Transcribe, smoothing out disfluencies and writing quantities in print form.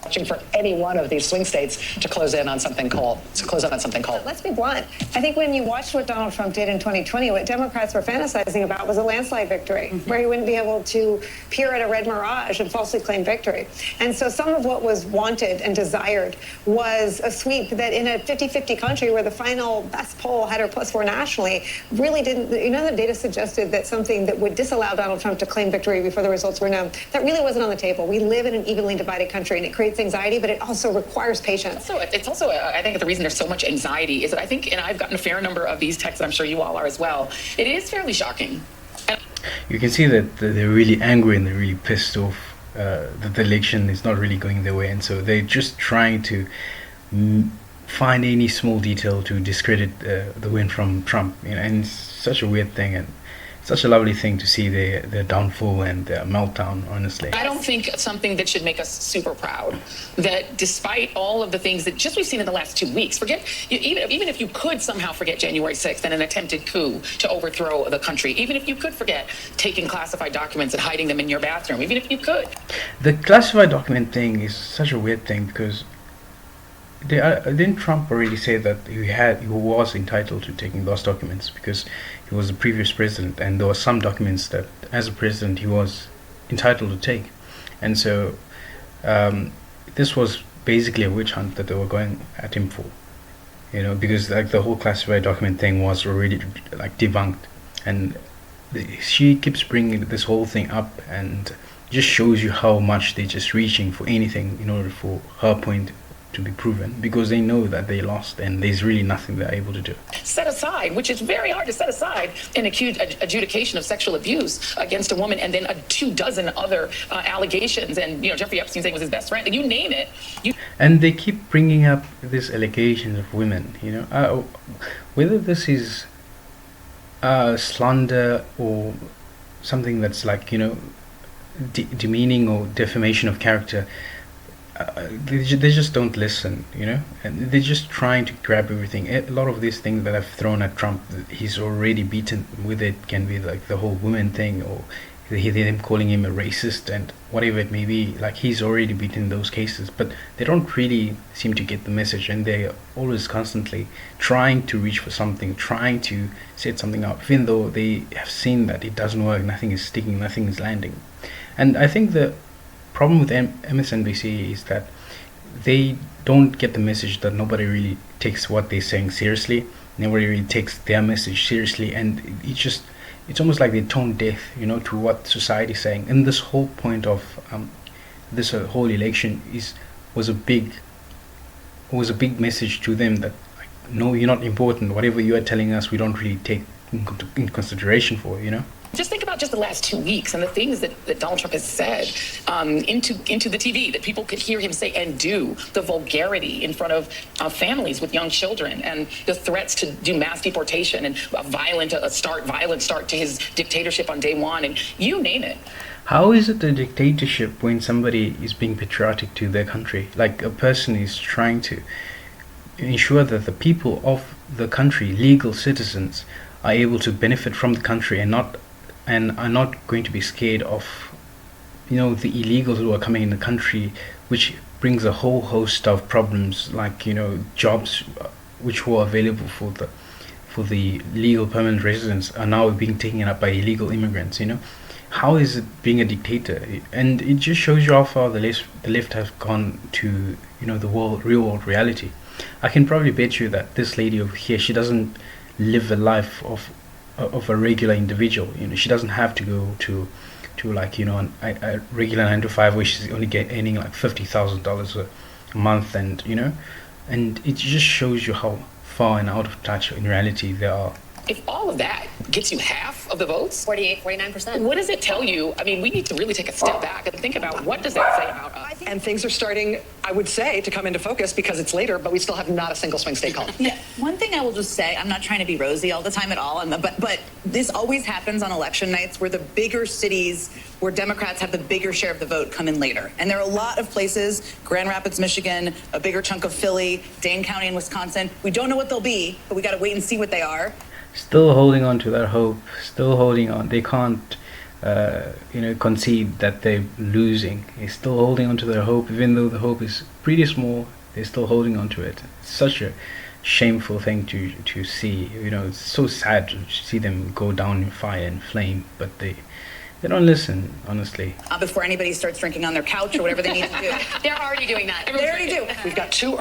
watching for any one of these swing states to close in on something cold. Let's be blunt. I think when you watched what Donald Trump did in 2020, what Democrats were fantasizing about was a landslide victory, where he wouldn't be able to peer at a red mirage and falsely claim victory. And so some of what was wanted and desired was a sweep that in a 50-50 country where the final best poll had her +4 nationally really didn't, the data suggested that something that would disallow Donald Trump to claim victory before the results were known, that really wasn't on the table. We live in an evenly divided country, and it creates anxiety, but it also requires patience. So it's also, I think the reason there's so much anxiety is that I think, and I've gotten a fair number of these texts, I'm sure you all are as well, it is fairly shocking. You can see that they're really angry and they're really pissed off that the election is not really going their way, and so they're just trying to find any small detail to discredit the win from Trump. And it's such a weird thing, and such a lovely thing to see their downfall and their meltdown, honestly. I don't think it's something that should make us super proud, that despite all of the things that just we've seen in the last 2 weeks, even if you could somehow forget January 6th and an attempted coup to overthrow the country, even if you could forget taking classified documents and hiding them in your bathroom, even if you could. The classified document thing is such a weird thing, because didn't Trump already say that he was entitled to taking those documents because he was the previous president, and there were some documents that as a president he was entitled to take? And so this was basically a witch hunt that they were going at him for, because like the whole classified document thing was already like debunked, and she keeps bringing this whole thing up, and just shows you how much they're just reaching for anything in order for her point to be proven, because they know that they lost and there's really nothing they're able to do. Set aside, which is very hard to set aside, an adjudication of sexual abuse against a woman, and then 24 other allegations, and Jeffrey Epstein saying was his best friend, and you name it. And they keep bringing up these allegations of women, whether this is slander or something that's like demeaning or defamation of character. They just don't listen, and they're just trying to grab everything. A lot of these things that I've thrown at Trump, he's already beaten with. It can be like the whole women thing, or them calling him a racist and whatever it may be. Like, he's already beaten those cases, but they don't really seem to get the message, and they're always constantly trying to reach for something, trying to set something up, even though they have seen that it doesn't work, nothing is sticking, nothing is landing. And I think the problem with MSNBC is that they don't get the message that nobody really takes what they're saying seriously. Nobody really takes their message seriously, and it's almost like they're tone deaf, to what society is saying. And this whole point of this whole election was a big message to them that, like, no, you're not important. Whatever you are telling us, we don't really take in consideration for. Just think about just the last 2 weeks and the things that Donald Trump has said into the TV that people could hear him say and do, the vulgarity in front of families with young children, and the threats to do mass deportation and a violent start to his dictatorship on day one, and you name it. How is it a dictatorship when somebody is being patriotic to their country? Like, a person is trying to ensure that the people of the country, legal citizens, are able to benefit from the country and are not going to be scared of the illegals who are coming in the country, which brings a whole host of problems, like jobs which were available for the legal permanent residents are now being taken up by illegal immigrants. How is it being a dictator? And it just shows you how far the left has gone to the real world reality. I can probably bet you that this lady over here, she doesn't live a life of a regular individual. She doesn't have to go to like a regular 9 to 5 where she's only earning like $50,000 a month, and and it just shows you how far and out of touch in reality they are. If all of that gets you half of the votes, 48, 49%. what does it tell you? I mean, we need to really take a step back and think about, what does that say about us? And things are starting, I would say, to come into focus because it's later, but we still have not a single swing state called. Yeah, one thing I will just say, I'm not trying to be rosy all the time at all, but this always happens on election nights where the bigger cities where Democrats have the bigger share of the vote come in later. And there are a lot of places, Grand Rapids, Michigan, a bigger chunk of Philly, Dane County in Wisconsin. We don't know what they'll be, but we got to wait and see what they are. Still holding on to that hope, still holding on. They can't concede that they're losing. They're still holding on to their hope, even though the hope is pretty small. They're still holding on to it. It's such a shameful thing to see. It's so sad to see them go down in fire and flame, but they don't listen, honestly. Before anybody starts drinking on their couch or whatever they need to do. They're already doing that. They already do. We've got two.